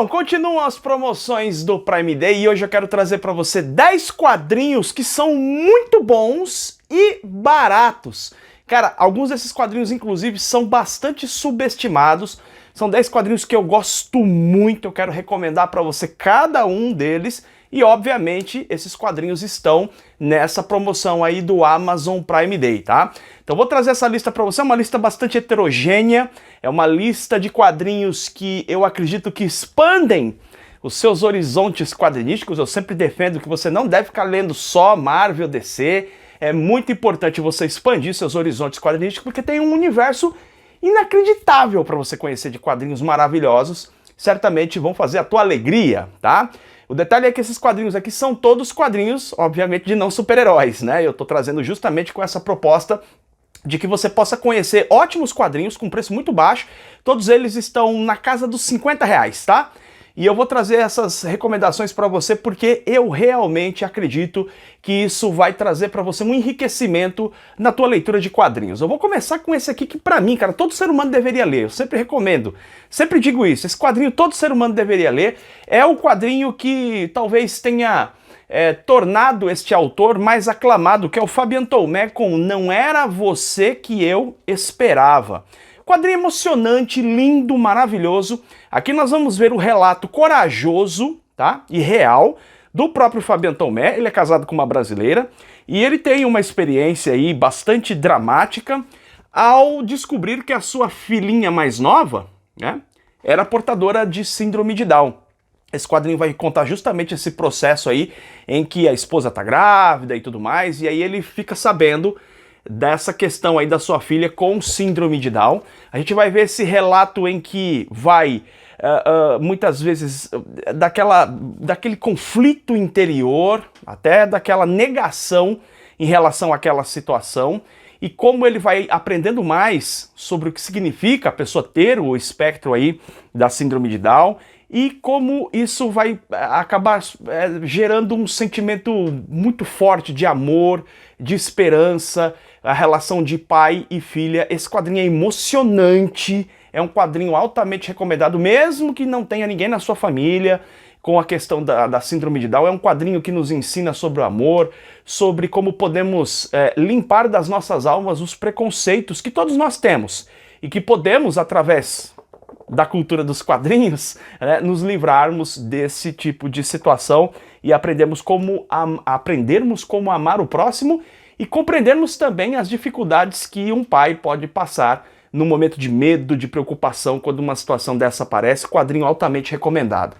Continuam as promoções do Prime Day e hoje eu quero trazer para você 10 quadrinhos que são muito bons e baratos. Cara, alguns desses quadrinhos, inclusive, são bastante subestimados. São 10 quadrinhos que eu gosto muito, eu quero recomendar para você cada um deles. E, obviamente, esses quadrinhos estão nessa promoção aí do Amazon Prime Day, tá? Então vou trazer essa lista para você, é uma lista bastante heterogênea, é uma lista de quadrinhos que eu acredito que expandem os seus horizontes quadrinísticos. Eu sempre defendo que você não deve ficar lendo só Marvel, DC, é muito importante você expandir seus horizontes quadrinísticos, porque tem um universo inacreditável para você conhecer de quadrinhos maravilhosos, certamente vão fazer a tua alegria, tá? O detalhe é que esses quadrinhos aqui são todos quadrinhos, obviamente, de não super-heróis, né? Eu tô trazendo justamente com essa proposta de que você possa conhecer ótimos quadrinhos com preço muito baixo. Todos eles estão na casa dos R$50, tá? E eu vou trazer essas recomendações para você porque eu realmente acredito que isso vai trazer para você um enriquecimento na tua leitura de quadrinhos. Eu vou começar com esse aqui que para mim, cara, todo ser humano deveria ler. Eu sempre recomendo, sempre digo isso. Esse quadrinho todo ser humano deveria ler. É o quadrinho que talvez tenha tornado este autor mais aclamado, que é o Fabien Tomé com Não Era Você Que Eu Esperava. Quadrinho emocionante, lindo, maravilhoso. Aqui nós vamos ver o relato corajoso, tá? E real do próprio Fabien Tomé. Ele é casado com uma brasileira e ele tem uma experiência aí bastante dramática ao descobrir que a sua filhinha mais nova, né, era portadora de síndrome de Down. Esse quadrinho vai contar justamente esse processo aí em que a esposa tá grávida e tudo mais, e aí ele fica sabendo dessa questão aí da sua filha com síndrome de Down. A gente vai ver esse relato em que vai, muitas vezes, daquele conflito interior, até daquela negação em relação àquela situação, e como ele vai aprendendo mais sobre o que significa a pessoa ter o espectro aí da síndrome de Down, e como isso vai acabar gerando um sentimento muito forte de amor, de esperança, a relação de pai e filha. Esse quadrinho é emocionante, é um quadrinho altamente recomendado, mesmo que não tenha ninguém na sua família com a questão da síndrome de Down. É um quadrinho que nos ensina sobre o amor, sobre como podemos limpar das nossas almas os preconceitos que todos nós temos e que podemos, através da cultura dos quadrinhos, né, nos livrarmos desse tipo de situação e aprendermos como amar o próximo e compreendermos também as dificuldades que um pai pode passar no momento de medo, de preocupação, quando uma situação dessa aparece. Quadrinho altamente recomendado.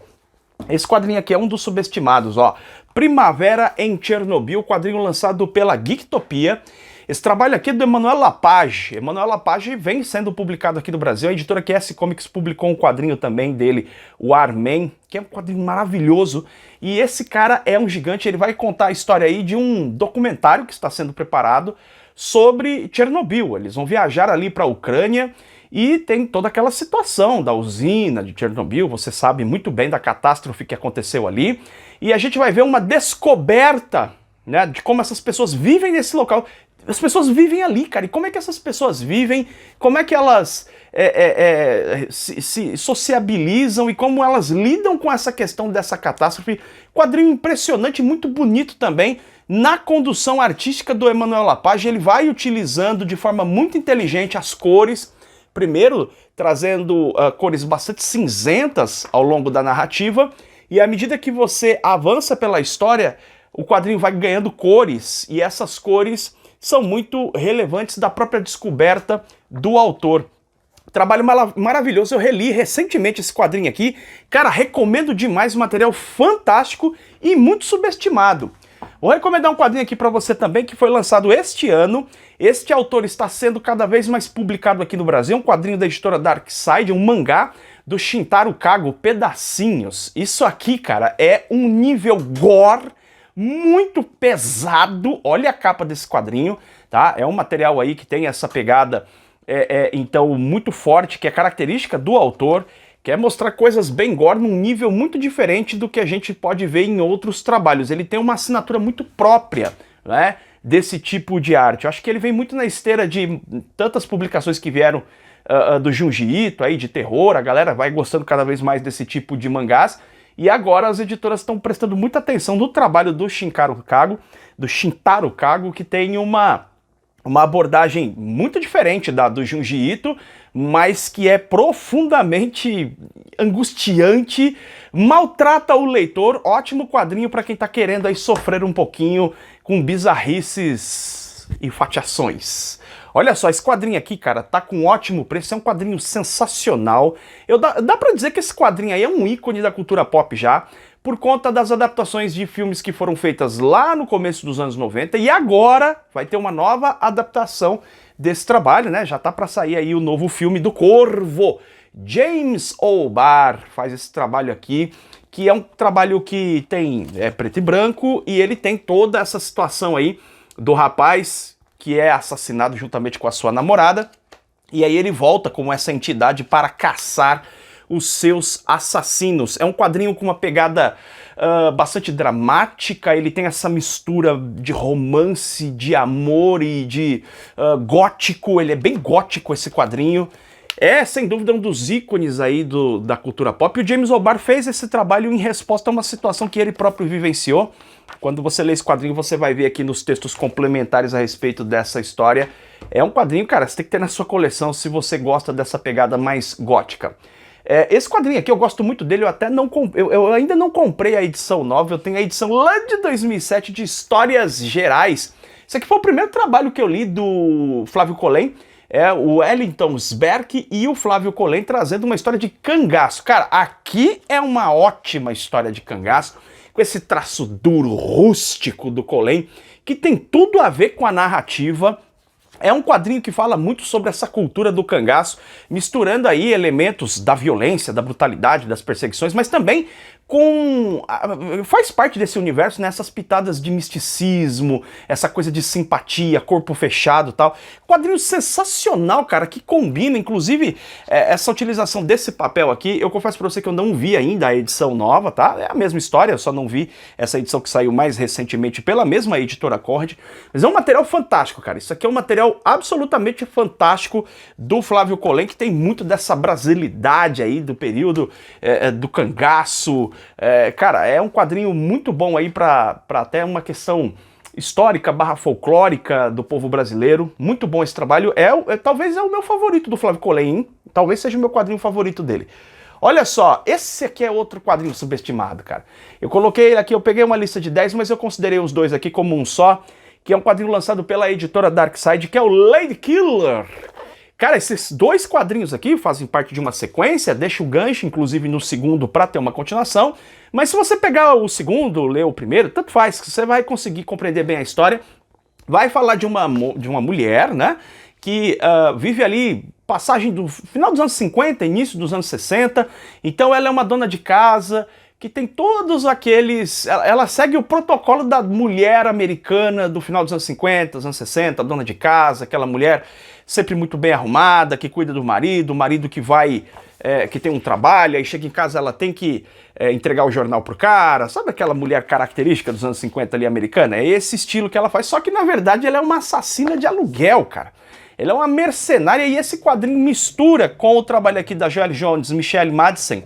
Esse quadrinho aqui é um dos subestimados, ó. Primavera em Chernobyl, quadrinho lançado pela Geektopia. Esse trabalho aqui é do Emmanuel Lapage. Emmanuel Lapage vem sendo publicado aqui no Brasil. A editora QS Comics publicou um quadrinho também dele, o Armen, que é um quadrinho maravilhoso. E esse cara é um gigante, ele vai contar a história aí de um documentário que está sendo preparado sobre Chernobyl. Eles vão viajar ali para a Ucrânia e tem toda aquela situação da usina de Chernobyl. Você sabe muito bem da catástrofe que aconteceu ali. E a gente vai ver uma descoberta, né, de como essas pessoas vivem nesse local. As pessoas vivem ali, cara, e como é que essas pessoas vivem, como é que elas se sociabilizam e como elas lidam com essa questão dessa catástrofe. Quadrinho impressionante, muito bonito também. Na condução artística do Emmanuel Lapage, ele vai utilizando de forma muito inteligente as cores, primeiro trazendo cores bastante cinzentas ao longo da narrativa, e à medida que você avança pela história, o quadrinho vai ganhando cores, e essas cores são muito relevantes da própria descoberta do autor. Trabalho maravilhoso, eu reli recentemente esse quadrinho aqui. Cara, recomendo demais, material fantástico e muito subestimado. Vou recomendar um quadrinho aqui para você também, que foi lançado este ano. Este autor está sendo cada vez mais publicado aqui no Brasil, um quadrinho da editora Darkside, um mangá do Shintaro Kago, Pedacinhos. Isso aqui, cara, é um nível gore muito pesado. Olha a capa desse quadrinho, tá? É um material aí que tem essa pegada, então, muito forte, que é característica do autor, que é mostrar coisas bem gore num nível muito diferente do que a gente pode ver em outros trabalhos. Ele tem uma assinatura muito própria, né, desse tipo de arte. Eu acho que ele vem muito na esteira de tantas publicações que vieram do Junji Ito aí, de terror, a galera vai gostando cada vez mais desse tipo de mangás, e agora as editoras estão prestando muita atenção no trabalho do Shintaro Kago, que tem uma abordagem muito diferente da do Junji Ito, mas que é profundamente angustiante, maltrata o leitor, ótimo quadrinho para quem tá querendo aí sofrer um pouquinho com bizarrices e fatiações. Olha só, esse quadrinho aqui, cara, tá com ótimo preço, é um quadrinho sensacional. Dá pra dizer que esse quadrinho aí é um ícone da cultura pop já, por conta das adaptações de filmes que foram feitas lá no começo dos anos 90, e agora vai ter uma nova adaptação desse trabalho, né? Já tá pra sair aí o novo filme do Corvo. James O'Barr faz esse trabalho aqui, que é um trabalho que tem preto e branco, e ele tem toda essa situação aí do rapaz que é assassinado juntamente com a sua namorada, e aí ele volta como essa entidade para caçar os seus assassinos. É um quadrinho com uma pegada bastante dramática, ele tem essa mistura de romance, de amor e de gótico, ele é bem gótico esse quadrinho. É, sem dúvida, um dos ícones aí da cultura pop. E o James O'Barr fez esse trabalho em resposta a uma situação que ele próprio vivenciou. Quando você lê esse quadrinho, você vai ver aqui nos textos complementares a respeito dessa história. É um quadrinho, cara, você tem que ter na sua coleção se você gosta dessa pegada mais gótica. Esse quadrinho aqui, eu gosto muito dele, eu ainda não comprei a edição nova, eu tenho a edição lá de 2007 de Histórias Gerais. Esse aqui foi o primeiro trabalho que eu li do Flávio Kolen, o Wellington Sberk e o Flávio Kolen trazendo uma história de cangaço. Cara, aqui é uma ótima história de cangaço, com esse traço duro, rústico do Kolen, que tem tudo a ver com a narrativa. É um quadrinho que fala muito sobre essa cultura do cangaço, misturando aí elementos da violência, da brutalidade, das perseguições, mas também faz parte desse universo, né, essas pitadas de misticismo, essa coisa de simpatia, corpo fechado e tal. Quadrinho sensacional, cara, que combina, inclusive, essa utilização desse papel aqui. Eu confesso pra você que eu não vi ainda a edição nova, tá? É a mesma história, eu só não vi essa edição que saiu mais recentemente pela mesma editora Cord. Mas é um material fantástico, cara. Isso aqui é um material absolutamente fantástico do Flávio Kolen, que tem muito dessa brasilidade aí do período do cangaço. Cara, é um quadrinho muito bom aí pra até uma questão histórica / folclórica do povo brasileiro. Muito bom esse trabalho. Talvez é o meu favorito do Flávio Kolen, hein? Talvez seja o meu quadrinho favorito dele. Olha só, esse aqui é outro quadrinho subestimado, cara. Eu coloquei ele aqui, eu peguei uma lista de 10, mas eu considerei os dois aqui como um só, que é um quadrinho lançado pela editora Darkside, que é o Lady Killer. Cara, esses dois quadrinhos aqui fazem parte de uma sequência, deixa o gancho, inclusive, no segundo para ter uma continuação, mas se você pegar o segundo, ler o primeiro, tanto faz, você vai conseguir compreender bem a história. Vai falar de uma mulher, né, que vive ali, passagem do final dos anos 50, início dos anos 60, então ela é uma dona de casa, que tem todos aqueles... Ela segue o protocolo da mulher americana do final dos anos 50, dos anos 60, dona de casa, aquela mulher sempre muito bem arrumada, que cuida do marido, o marido que vai... que tem um trabalho, aí chega em casa, ela tem que entregar o jornal pro cara, sabe aquela mulher característica dos anos 50 ali americana? É esse estilo que ela faz, só que na verdade ela é uma assassina de aluguel, cara. Ela é uma mercenária e esse quadrinho mistura com o trabalho aqui da Joelle Jones, Michelle Madsen.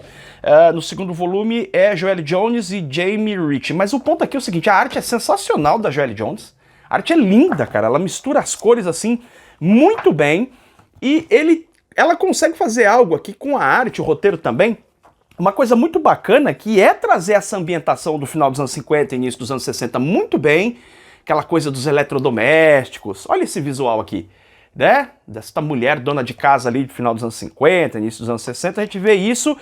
No segundo volume é Joelle Jones e Jamie Rich. Mas o ponto aqui é o seguinte, a arte é sensacional da Joelle Jones. A arte é linda, cara. Ela mistura as cores assim muito bem. E ela consegue fazer algo aqui com a arte, o roteiro também. Uma coisa muito bacana que é trazer essa ambientação do final dos anos 50 e início dos anos 60 muito bem. Aquela coisa dos eletrodomésticos. Olha esse visual aqui, né? Desta mulher dona de casa ali do final dos anos 50, início dos anos 60. A gente vê isso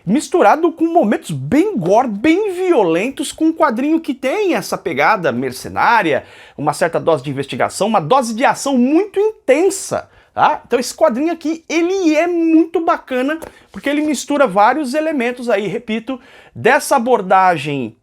misturado com momentos bem gore, bem violentos, com um quadrinho que tem essa pegada mercenária, uma certa dose de investigação, uma dose de ação muito intensa. Tá? Então esse quadrinho aqui, ele é muito bacana, porque ele mistura vários elementos aí, repito, dessa abordagem,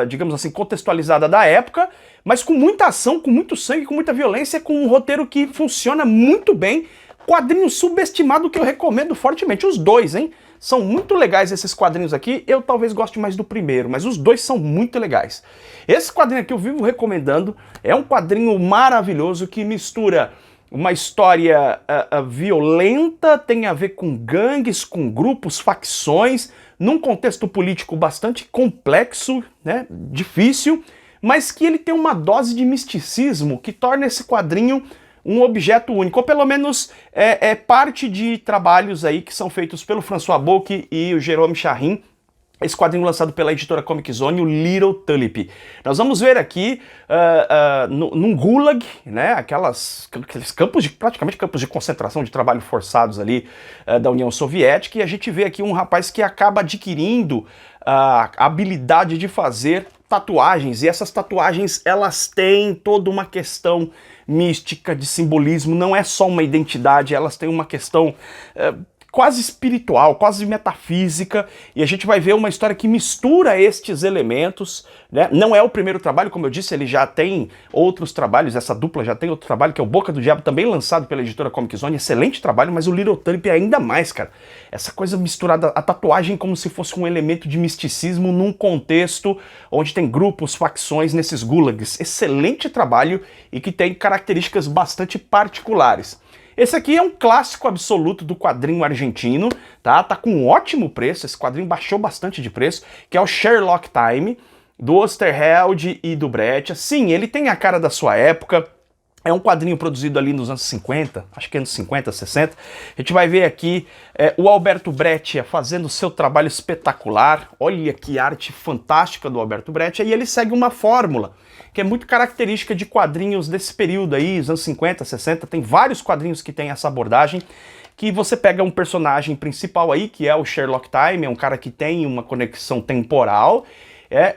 digamos assim, contextualizada da época, mas com muita ação, com muito sangue, com muita violência, com um roteiro que funciona muito bem. Quadrinho subestimado que eu recomendo fortemente, os dois, hein? São muito legais esses quadrinhos aqui, eu talvez goste mais do primeiro, mas os dois são muito legais. Esse quadrinho aqui eu vivo recomendando, é um quadrinho maravilhoso que mistura uma história violenta, tem a ver com gangues, com grupos, facções, num contexto político bastante complexo, né, difícil, mas que ele tem uma dose de misticismo que torna esse quadrinho um objeto único, ou pelo menos é parte de trabalhos aí que são feitos pelo François Bocchi e o Jérôme Charrin, esse quadrinho lançado pela editora Comic Zone, o Little Tulip. Nós vamos ver aqui, num gulag, né, aqueles campos praticamente campos de concentração, de trabalho forçados ali da União Soviética, e a gente vê aqui um rapaz que acaba adquirindo a habilidade de fazer tatuagens, e essas tatuagens, elas têm toda uma questão mística, de simbolismo, não é só uma identidade, elas têm uma questão quase espiritual, quase metafísica, e a gente vai ver uma história que mistura estes elementos, né? Não é o primeiro trabalho, como eu disse, ele já tem outros trabalhos, essa dupla já tem outro trabalho, que é o Boca do Diabo, também lançado pela editora Comic Zone, excelente trabalho, mas o Little Tulip é ainda mais, cara. Essa coisa misturada, a tatuagem como se fosse um elemento de misticismo num contexto onde tem grupos, facções nesses gulags. Excelente trabalho e que tem características bastante particulares. Esse aqui é um clássico absoluto do quadrinho argentino, tá? Tá com um ótimo preço, esse quadrinho baixou bastante de preço, que é o Sherlock Time, do Osterheld e do Breccia. Sim, ele tem a cara da sua época, é um quadrinho produzido ali nos anos 50, acho que anos 50, 60. A gente vai ver aqui o Alberto Breccia fazendo seu trabalho espetacular. Olha que arte fantástica do Alberto Breccia, e ele segue uma fórmula que é muito característica de quadrinhos desse período aí, os anos 50, 60, tem vários quadrinhos que tem essa abordagem, que você pega um personagem principal aí, que é o Sherlock Time, é um cara que tem uma conexão temporal,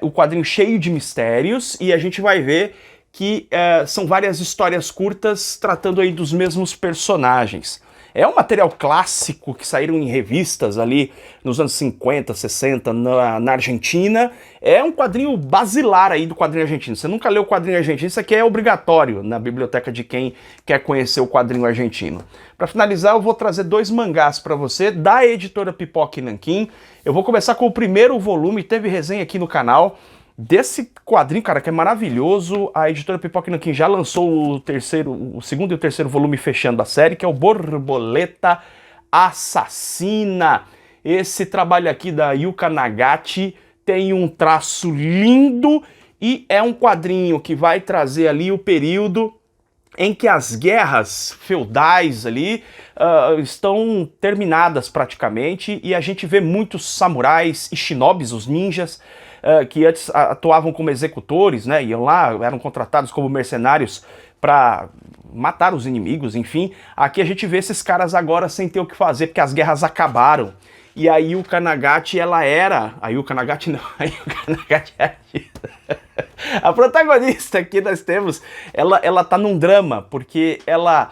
o quadrinho cheio de mistérios, e a gente vai ver que são várias histórias curtas tratando aí dos mesmos personagens. É um material clássico que saíram em revistas ali nos anos 50, 60 na Argentina. É um quadrinho basilar aí do quadrinho argentino. Você nunca leu o quadrinho argentino, isso aqui é obrigatório na biblioteca de quem quer conhecer o quadrinho argentino. Para finalizar, eu vou trazer dois mangás para você da editora Pipoca e Nanquim. Eu vou começar com o primeiro volume, teve resenha aqui no canal desse quadrinho, cara, que é maravilhoso. A editora Pipoca e Nanquim já lançou o segundo e o terceiro volume fechando a série, que é o Borboleta Assassina. Esse trabalho aqui da Yuka Nagati tem um traço lindo e é um quadrinho que vai trazer ali o período em que as guerras feudais ali estão terminadas praticamente, e a gente vê muitos samurais e shinobis, os ninjas, que antes atuavam como executores, né, iam lá, eram contratados como mercenários para matar os inimigos, enfim. Aqui a gente vê esses caras agora sem ter o que fazer, porque as guerras acabaram. E a Yuka Nagati, ela era... A Yuka Nagati não, a Yuka Nagati é a protagonista que nós temos, ela tá num drama, porque ela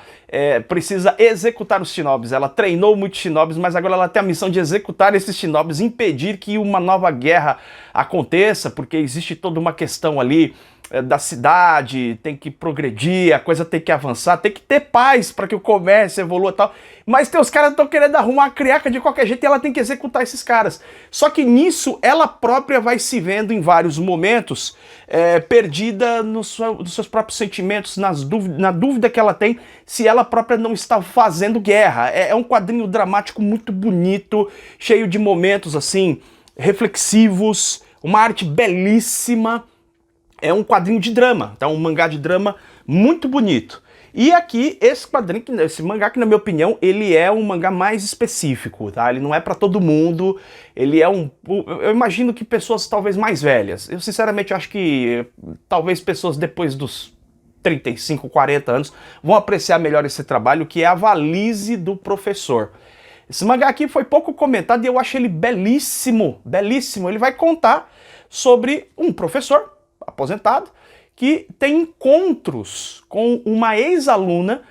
precisa executar os shinobis. Ela treinou muitos shinobis, mas agora ela tem a missão de executar esses shinobis, impedir que uma nova guerra aconteça, porque existe toda uma questão ali da cidade, tem que progredir, a coisa tem que avançar, tem que ter paz para que o comércio evolua e tal. Mas tem os caras que estão querendo arrumar a criaca de qualquer jeito e ela tem que executar esses caras. Só que nisso ela própria vai se vendo em vários momentos perdida nos seus próprios sentimentos, na dúvida que ela tem se ela própria não está fazendo guerra. É um quadrinho dramático muito bonito, cheio de momentos assim reflexivos, uma arte belíssima. É um quadrinho de drama, tá? Um mangá de drama muito bonito. E aqui, esse mangá que, na minha opinião, ele é um mangá mais específico, tá? Ele não é pra todo mundo, ele é eu imagino que pessoas talvez mais velhas. Eu, sinceramente, acho que talvez pessoas depois dos 35, 40 anos vão apreciar melhor esse trabalho, que é A Valise do Professor. Esse mangá aqui foi pouco comentado e eu acho ele belíssimo, belíssimo. Ele vai contar sobre um professor aposentado, que tem encontros com uma ex-aluna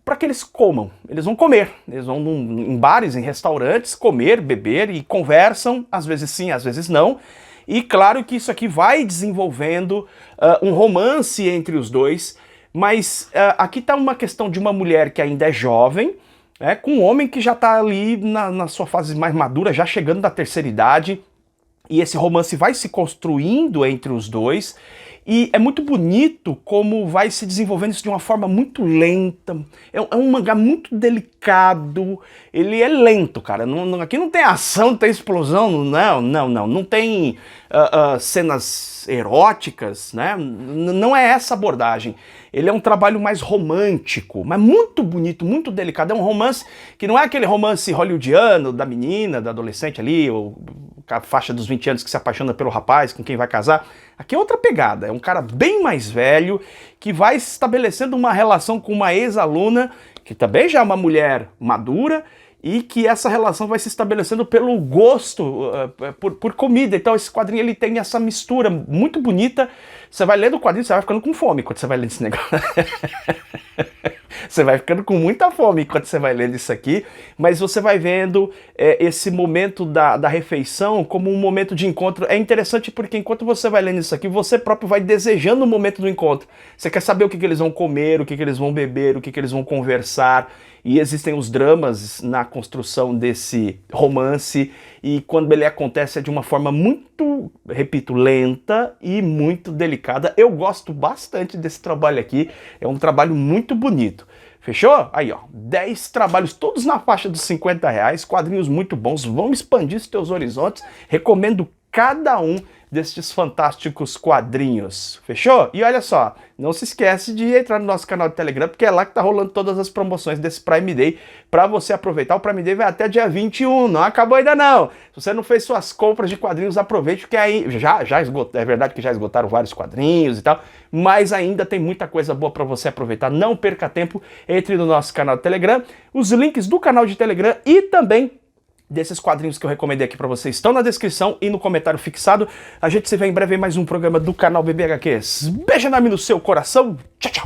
para que eles comam. Eles vão comer, eles vão em bares, em restaurantes, comer, beber e conversam, às vezes sim, às vezes não. E claro que isso aqui vai desenvolvendo um romance entre os dois, mas aqui está uma questão de uma mulher que ainda é jovem, com um homem que já está ali na sua fase mais madura, já chegando da terceira idade. e esse romance vai se construindo entre os dois, e é muito bonito como vai se desenvolvendo isso de uma forma muito lenta. É um mangá muito delicado, ele é lento, cara. Aqui não tem ação, não tem explosão, não tem cenas eróticas, né? Não é essa abordagem. Ele é um trabalho mais romântico, mas muito bonito, muito delicado. É um romance que não é aquele romance hollywoodiano da menina, da adolescente ali, ou a faixa dos 20 anos que se apaixona pelo rapaz com quem vai casar. Aqui é outra pegada, é um cara bem mais velho que vai estabelecendo uma relação com uma ex-aluna, que também já é uma mulher madura, e que essa relação vai se estabelecendo pelo gosto por comida. Então esse quadrinho ele tem essa mistura muito bonita. Você vai lendo o quadrinho, você vai ficando com fome quando você vai lendo esse negócio. Você vai ficando com muita fome enquanto você vai lendo isso aqui, mas você vai vendo esse momento da refeição como um momento de encontro. É interessante porque enquanto você vai lendo isso aqui, você próprio vai desejando o momento do encontro. Você quer saber o que eles vão comer, o que eles vão beber, o que eles vão conversar. E existem os dramas na construção desse romance, e quando ele acontece é de uma forma muito, repito, lenta e muito delicada. Eu gosto bastante desse trabalho aqui, é um trabalho muito bonito. Fechou? Aí, ó, 10 trabalhos, todos na faixa dos R$50, quadrinhos muito bons, vão expandir os teus horizontes. Recomendo cada um destes fantásticos quadrinhos. Fechou? E olha só, não se esquece de entrar no nosso canal de Telegram, porque é lá que tá rolando todas as promoções desse Prime Day para você aproveitar. O Prime Day vai até dia 21, não acabou ainda não. Se você não fez suas compras de quadrinhos, aproveite, porque aí já esgotou. É verdade que já esgotaram vários quadrinhos e tal, mas ainda tem muita coisa boa para você aproveitar. Não perca tempo, entre no nosso canal de Telegram. Os links do canal de Telegram e também desses quadrinhos que eu recomendei aqui pra vocês estão na descrição e no comentário fixado. A gente se vê em breve em mais um programa do canal BBHQs. Beijo enorme no seu coração. Tchau, tchau.